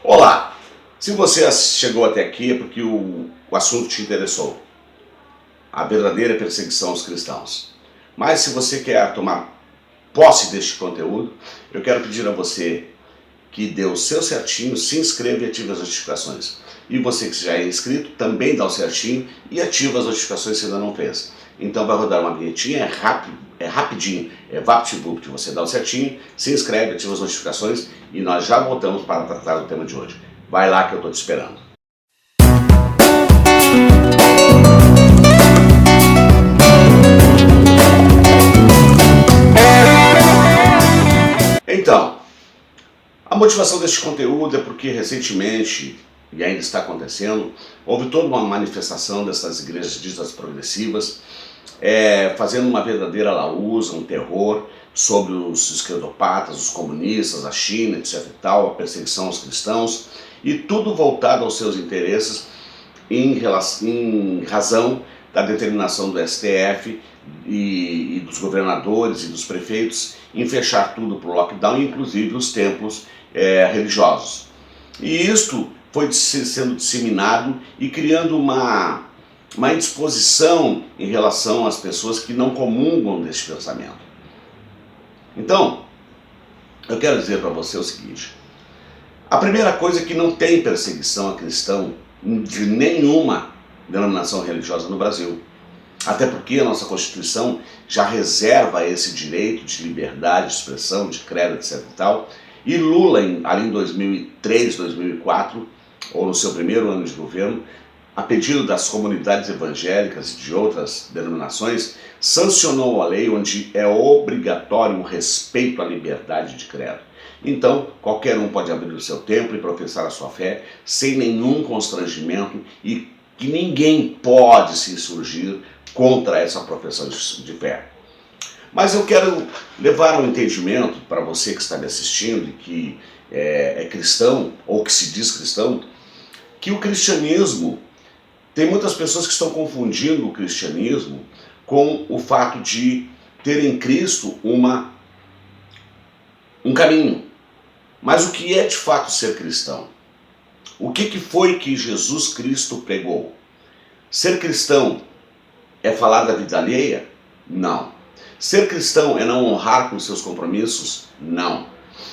Olá! Se você chegou até aqui é porque o assunto te interessou. A verdadeira perseguição aos cristãos. Mas se você quer tomar posse deste conteúdo, eu quero pedir a você que dê o seu certinho, se inscreva e ative as notificações. E você que já é inscrito, também dá o certinho e ativa as notificações se ainda não fez. Então vai rodar uma vinhetinha, é rapidinho, é VaptVupt. Você dá o certinho, se inscreve, ativa as notificações e nós já voltamos para tratar do tema de hoje. Vai lá que eu estou te esperando. Então, a motivação deste conteúdo é porque recentemente, e ainda está acontecendo, houve toda uma manifestação dessas igrejas ditas progressivas, fazendo uma verdadeira laúza, um terror sobre os esquerdopatas, os comunistas, a China, etc. e tal, a perseguição aos cristãos, e tudo voltado aos seus interesses em razão da determinação do STF e dos governadores e dos prefeitos em fechar tudo para o lockdown, inclusive os templos religiosos. E isto foi sendo disseminado e criando uma indisposição em relação às pessoas que não comungam deste pensamento. Então, eu quero dizer para você o seguinte: a primeira coisa é que não tem perseguição a cristão de nenhuma denominação religiosa no Brasil. Até porque a nossa Constituição já reserva esse direito de liberdade de expressão, de credo, etc. e tal. E Lula, ali em 2003, 2004, ou no seu primeiro ano de governo, a pedido das comunidades evangélicas e de outras denominações, sancionou a lei onde é obrigatório o respeito à liberdade de credo. Então, qualquer um pode abrir o seu templo e professar a sua fé sem nenhum constrangimento e que ninguém pode se insurgir contra essa profissão de fé. Mas eu quero levar ao entendimento para você que está me assistindo e que é cristão ou que se diz cristão, que o cristianismo, tem muitas pessoas que estão confundindo o cristianismo com o fato de ter em Cristo um caminho. Mas o que é de fato ser cristão? O que foi que Jesus Cristo pregou? Ser cristão é falar da vida alheia? Não. Ser cristão é não honrar com seus compromissos? Não.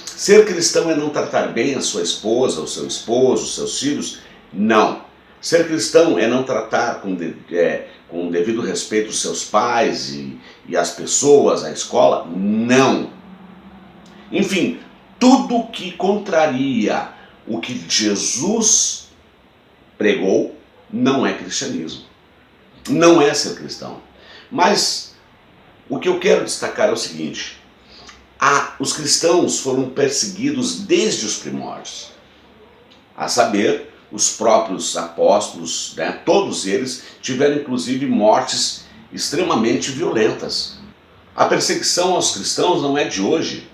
Ser cristão é não tratar bem a sua esposa, o seu esposo, os seus filhos? Não. Ser cristão é não tratar com devido respeito os seus pais e as pessoas, a escola? Não. Enfim, tudo que contraria o que Jesus pregou não é cristianismo. Não é ser cristão. Mas o que eu quero destacar é o seguinte: os cristãos foram perseguidos desde os primórdios. A saber, os próprios apóstolos, todos eles tiveram inclusive mortes extremamente violentas. A perseguição aos cristãos não é de hoje,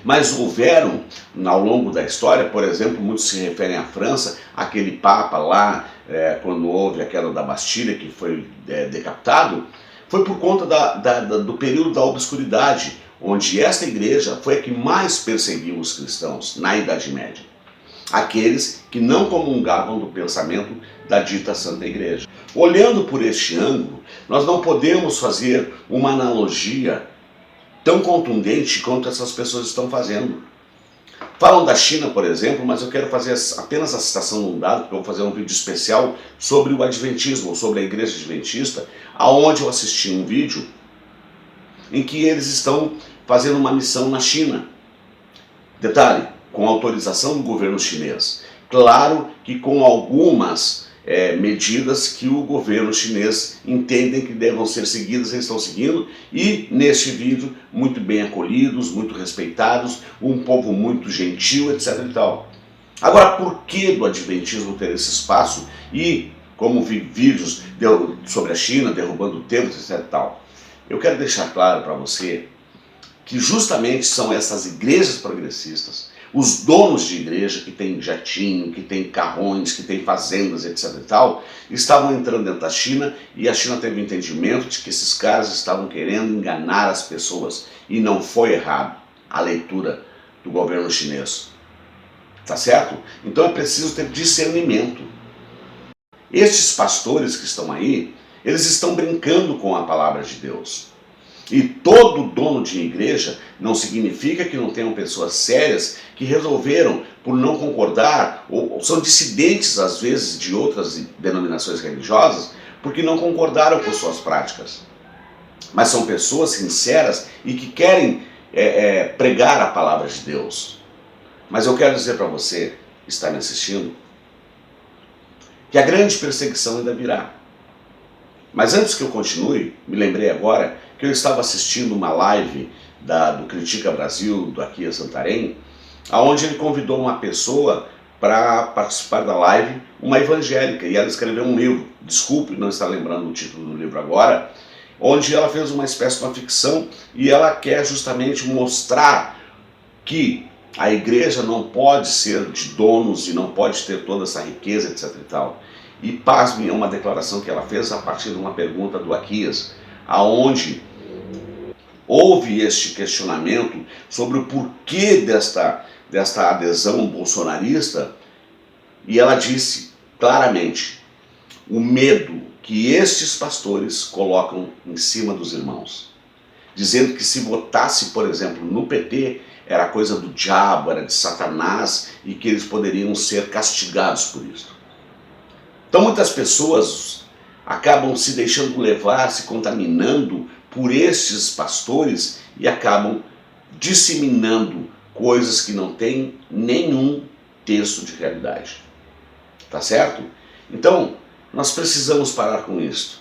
mas houveram ao longo da história. Por exemplo, muitos se referem à França, aquele Papa lá, quando houve a queda da Bastilha, que foi decapitado, foi por conta do período da obscuridade, onde esta igreja foi a que mais perseguiu os cristãos na Idade Média. Aqueles que não comungavam do pensamento da dita Santa Igreja. Olhando por este ângulo, nós não podemos fazer uma analogia tão contundente quanto essas pessoas estão fazendo. Falam da China, por exemplo, mas eu quero fazer apenas a citação num dado, porque eu vou fazer um vídeo especial sobre o Adventismo, sobre a Igreja Adventista, aonde eu assisti um vídeo em que eles estão fazendo uma missão na China. Detalhe, com autorização do governo chinês. Claro que com algumas medidas que o governo chinês entendem que devam ser seguidas, eles estão seguindo, e neste vídeo, muito bem acolhidos, muito respeitados, um povo muito gentil, etc. e tal. Agora, por que do Adventismo ter esse espaço e, como vi vídeos sobre a China, derrubando templos, etc. e tal? Eu quero deixar claro para você que justamente são essas igrejas progressistas, os donos de igreja que tem jatinho, que tem carrões, que tem fazendas, etc. e tal, estavam entrando dentro da China, e a China teve o entendimento de que esses caras estavam querendo enganar as pessoas, e não foi errado a leitura do governo chinês. tá certo? Então é preciso ter discernimento. Estes pastores que estão aí, eles estão brincando com a palavra de Deus. E todo dono de igreja não significa que não tenham pessoas sérias que resolveram, por não concordar, ou são dissidentes às vezes de outras denominações religiosas, porque não concordaram com suas práticas. Mas são pessoas sinceras e que querem pregar a palavra de Deus. Mas eu quero dizer para você, que está me assistindo, que a grande perseguição ainda virá. Mas antes que eu continue, me lembrei agora que eu estava assistindo uma live do Critica Brasil, do Aqui Santarém, onde ele convidou uma pessoa para participar da live, uma evangélica, e ela escreveu um livro, desculpe não estar lembrando o título do livro agora, onde ela fez uma espécie de uma ficção e ela quer justamente mostrar que a igreja não pode ser de donos e não pode ter toda essa riqueza, etc e tal. E pasme, é uma declaração que ela fez a partir de uma pergunta do Aquias, aonde houve este questionamento sobre o porquê desta adesão bolsonarista, e ela disse claramente o medo que estes pastores colocam em cima dos irmãos, dizendo que se votasse, por exemplo, no PT, era coisa do diabo, era de Satanás, e que eles poderiam ser castigados por isso. Então muitas pessoas acabam se deixando levar, se contaminando por estes pastores e acabam disseminando coisas que não têm nenhum texto de realidade. Tá certo? Então, nós precisamos parar com isso.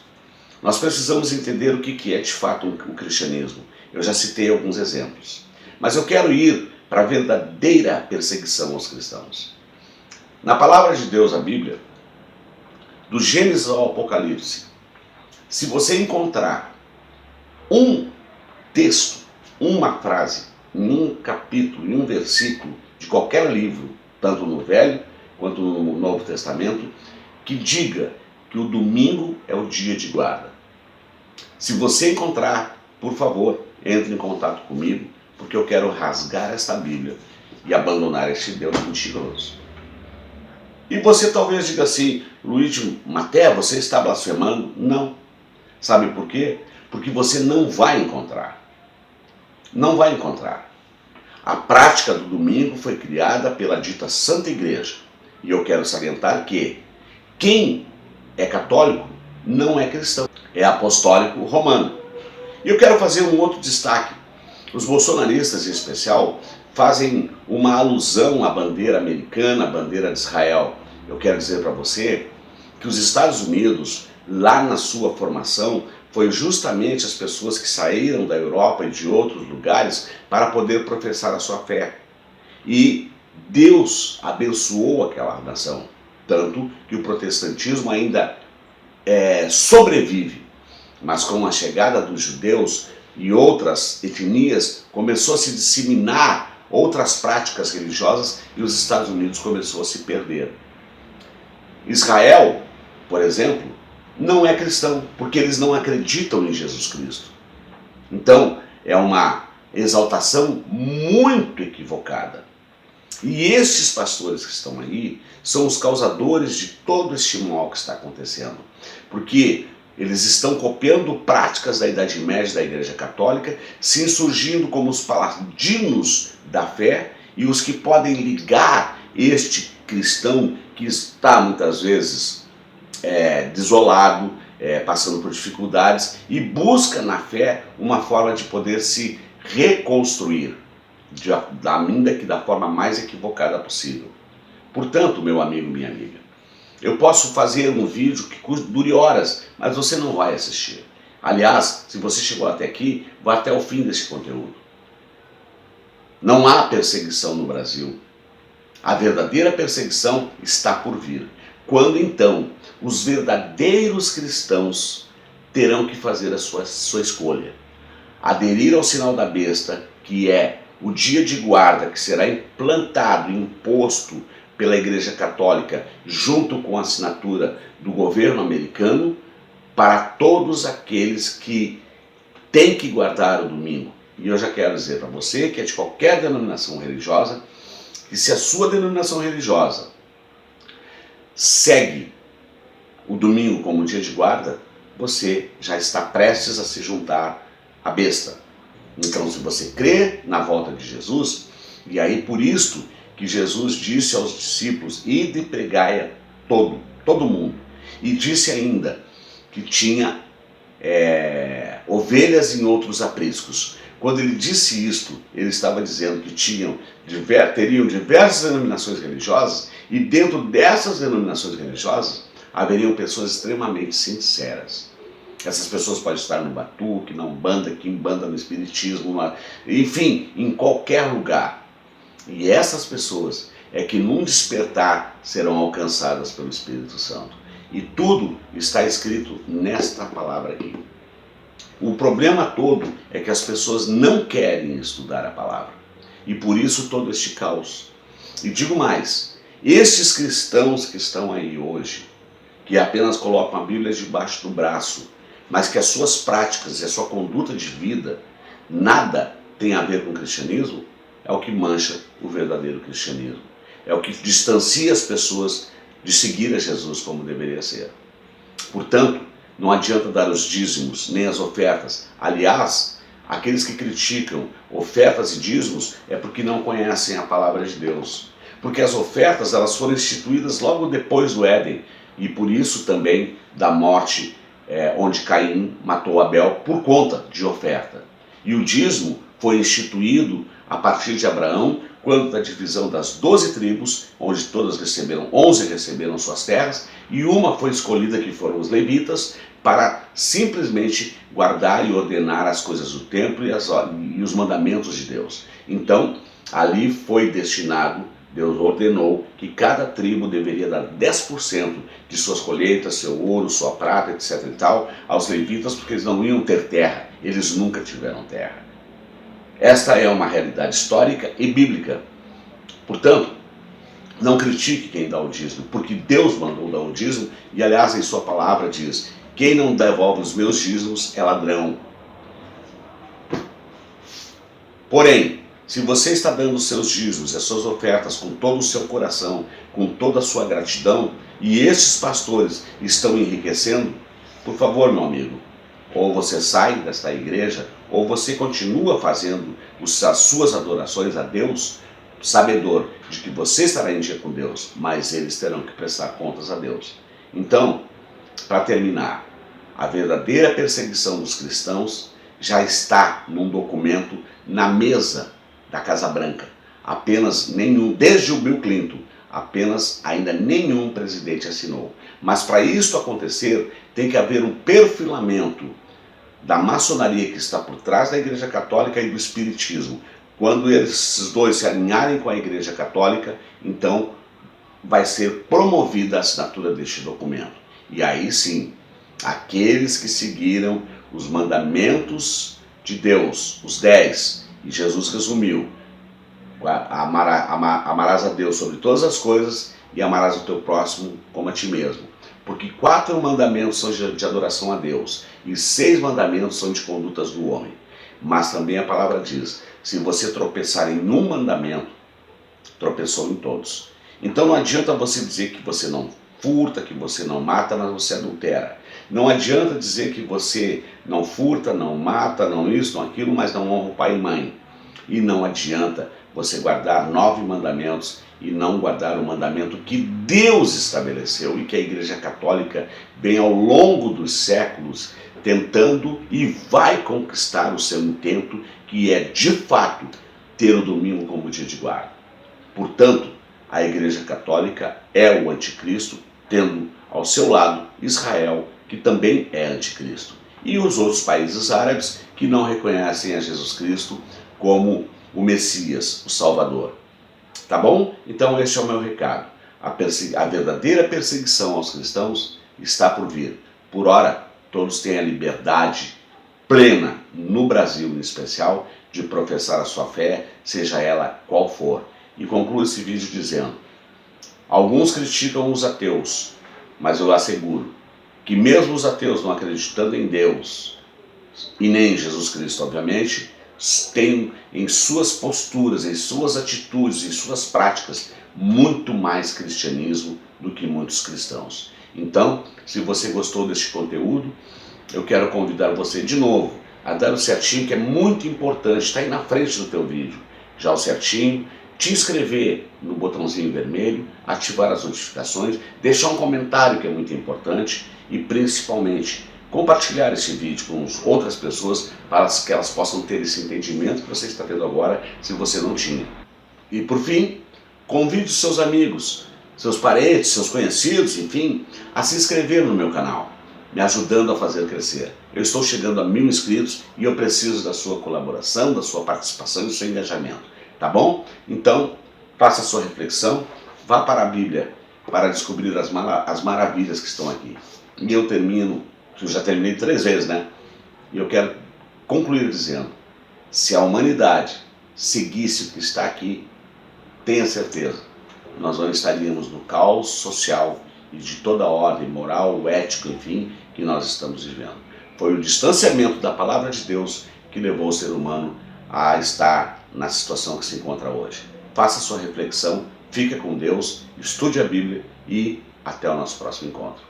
Nós precisamos entender o que é de fato o cristianismo. Eu já citei alguns exemplos. Mas eu quero ir para a verdadeira perseguição aos cristãos. Na palavra de Deus, a Bíblia, do Gênesis ao Apocalipse, se você encontrar um texto, uma frase, em um capítulo, em um versículo de qualquer livro, tanto no Velho quanto no Novo Testamento, que diga que o domingo é o dia de guarda. Se você encontrar, por favor, entre em contato comigo, porque eu quero rasgar esta Bíblia e abandonar este Deus mentiroso. E você talvez diga assim, Luigi Maté, você está blasfemando? Não. Sabe por quê? Porque você não vai encontrar. Não vai encontrar. A prática do domingo foi criada pela dita Santa Igreja. E eu quero salientar que quem é católico não é cristão, é apostólico romano. E eu quero fazer um outro destaque. Os bolsonaristas, em especial, fazem uma alusão à bandeira americana, à bandeira de Israel. Eu quero dizer para você que os Estados Unidos, lá na sua formação, foi justamente as pessoas que saíram da Europa e de outros lugares para poder professar a sua fé. E Deus abençoou aquela nação, tanto que o protestantismo ainda sobrevive. Mas com a chegada dos judeus e outras etnias, começou a se disseminar outras práticas religiosas e os Estados Unidos começou a se perder. Israel, por exemplo, não é cristão, porque eles não acreditam em Jesus Cristo. Então, é uma exaltação muito equivocada. E estes pastores que estão aí são os causadores de todo este mal que está acontecendo. Porque eles estão copiando práticas da Idade Média da Igreja Católica, se insurgindo como os paladinos da fé e os que podem ligar este cristão que está muitas vezes desolado, passando por dificuldades e busca na fé uma forma de poder se reconstruir, ainda que da forma mais equivocada possível. Portanto, meu amigo, minha amiga, eu posso fazer um vídeo que dure horas, mas você não vai assistir. Aliás, se você chegou até aqui, vá até o fim desse conteúdo. Não há perseguição no Brasil. A verdadeira perseguição está por vir. Quando então os verdadeiros cristãos terão que fazer a sua escolha. Aderir ao sinal da besta, que é o dia de guarda que será implantado, imposto pela Igreja Católica, junto com a assinatura do governo americano, para todos aqueles que têm que guardar o domingo. E eu já quero dizer para você que é de qualquer denominação religiosa, que se a sua denominação religiosa segue o domingo como dia de guarda, você já está prestes a se juntar à besta. Então, se você crê na volta de Jesus, e aí por isto que Jesus disse aos discípulos, ide e pregai a todo mundo, e disse ainda que tinha ovelhas em outros apriscos. Quando ele disse isto, ele estava dizendo que teriam diversas denominações religiosas, e dentro dessas denominações religiosas haveriam pessoas extremamente sinceras. Essas pessoas podem estar no batuque, na umbanda, quimbanda, no espiritismo, enfim, em qualquer lugar. E essas pessoas é que num despertar serão alcançadas pelo Espírito Santo. E tudo está escrito nesta palavra aqui. O problema todo é que as pessoas não querem estudar a palavra. E por isso todo este caos. E digo mais, estes cristãos que estão aí hoje, que apenas colocam a Bíblia debaixo do braço, mas que as suas práticas e a sua conduta de vida nada tem a ver com o cristianismo, é o que mancha o verdadeiro cristianismo. É o que distancia as pessoas de seguir a Jesus como deveria ser. Portanto, não adianta dar os dízimos nem as ofertas. Aliás, aqueles que criticam ofertas e dízimos é porque não conhecem a palavra de Deus. Porque as ofertas elas foram instituídas logo depois do Éden, e por isso também da morte onde Caim matou Abel por conta de oferta. E o dízimo foi instituído a partir de Abraão, quando da divisão das 12 tribos, onde todas receberam, 11 receberam suas terras, e uma foi escolhida, que foram os levitas, para simplesmente guardar e ordenar as coisas do templo e os mandamentos de Deus. Então, ali foi destinado, Deus ordenou que cada tribo deveria dar 10% de suas colheitas, seu ouro, sua prata, etc. e tal, aos levitas, porque eles não iam ter terra, eles nunca tiveram terra. Esta é uma realidade histórica e bíblica. Portanto, não critique quem dá o dízimo, porque Deus mandou dar o dízimo, e aliás em sua palavra diz, quem não devolve os meus dízimos é ladrão. Porém, se você está dando os seus dízimos e as suas ofertas com todo o seu coração, com toda a sua gratidão, e estes pastores estão enriquecendo, por favor, meu amigo, ou você sai desta igreja, ou você continua fazendo as suas adorações a Deus, sabedor de que você estará em dia com Deus, mas eles terão que prestar contas a Deus. Então, para terminar, a verdadeira perseguição dos cristãos já está num documento na mesa da Casa Branca. Apenas nenhum, desde o Bill Clinton, apenas ainda nenhum presidente assinou. Mas para isso acontecer, tem que haver um perfilamento da maçonaria que está por trás da Igreja Católica e do Espiritismo. Quando esses dois se alinharem com a Igreja Católica, então vai ser promovida a assinatura deste documento. E aí sim, aqueles que seguiram os mandamentos de Deus, os 10, e Jesus resumiu, amarás a Deus sobre todas as coisas e amarás o teu próximo como a ti mesmo. Porque 4 mandamentos são de adoração a Deus e 6 mandamentos são de condutas do homem. Mas também a palavra diz, se você tropeçar em um mandamento, tropeçou em todos. Então não adianta você dizer que você não furta, que você não mata, mas você adultera. Não adianta dizer que você não furta, não mata, não isso, não aquilo, mas não honra o pai e mãe. E não adianta você guardar 9 mandamentos e não guardar o mandamento que Deus estabeleceu e que a Igreja Católica vem ao longo dos séculos tentando e vai conquistar o seu intento, que é de fato ter o domingo como dia de guarda. Portanto, a Igreja Católica é o anticristo, tendo ao seu lado Israel, que também é anticristo, e os outros países árabes que não reconhecem a Jesus Cristo como o Messias, o Salvador. Tá bom? Então este é o meu recado. A verdadeira perseguição aos cristãos está por vir. Por ora, todos têm a liberdade plena, no Brasil em especial, de professar a sua fé, seja ela qual for. E concluo esse vídeo dizendo, alguns criticam os ateus, mas eu asseguro que mesmo os ateus não acreditando em Deus, e nem em Jesus Cristo, obviamente, têm em suas posturas, em suas atitudes, em suas práticas, muito mais cristianismo do que muitos cristãos. Então, se você gostou deste conteúdo, eu quero convidar você de novo a dar o certinho, que é muito importante, está aí na frente do teu vídeo, já o certinho, te inscrever no botãozinho vermelho, ativar as notificações, deixar um comentário, que é muito importante, e principalmente compartilhar esse vídeo com outras pessoas para que elas possam ter esse entendimento que você está tendo agora, se você não tinha. E por fim, convide os seus amigos, seus parentes, seus conhecidos, enfim, a se inscrever no meu canal, me ajudando a fazer crescer. Eu estou chegando a 1000 inscritos e eu preciso da sua colaboração, da sua participação e do seu engajamento, tá bom? Então, faça a sua reflexão, vá para a Bíblia para descobrir as maravilhas que estão aqui. E eu termino, eu já terminei 3 vezes, né? E eu quero concluir dizendo, se a humanidade seguisse o que está aqui, tenha certeza, nós não estaríamos no caos social e de toda a ordem moral, ético, enfim, que nós estamos vivendo. Foi o distanciamento da palavra de Deus que levou o ser humano a estar na situação que se encontra hoje. Faça sua reflexão, fique com Deus, estude a Bíblia e até o nosso próximo encontro.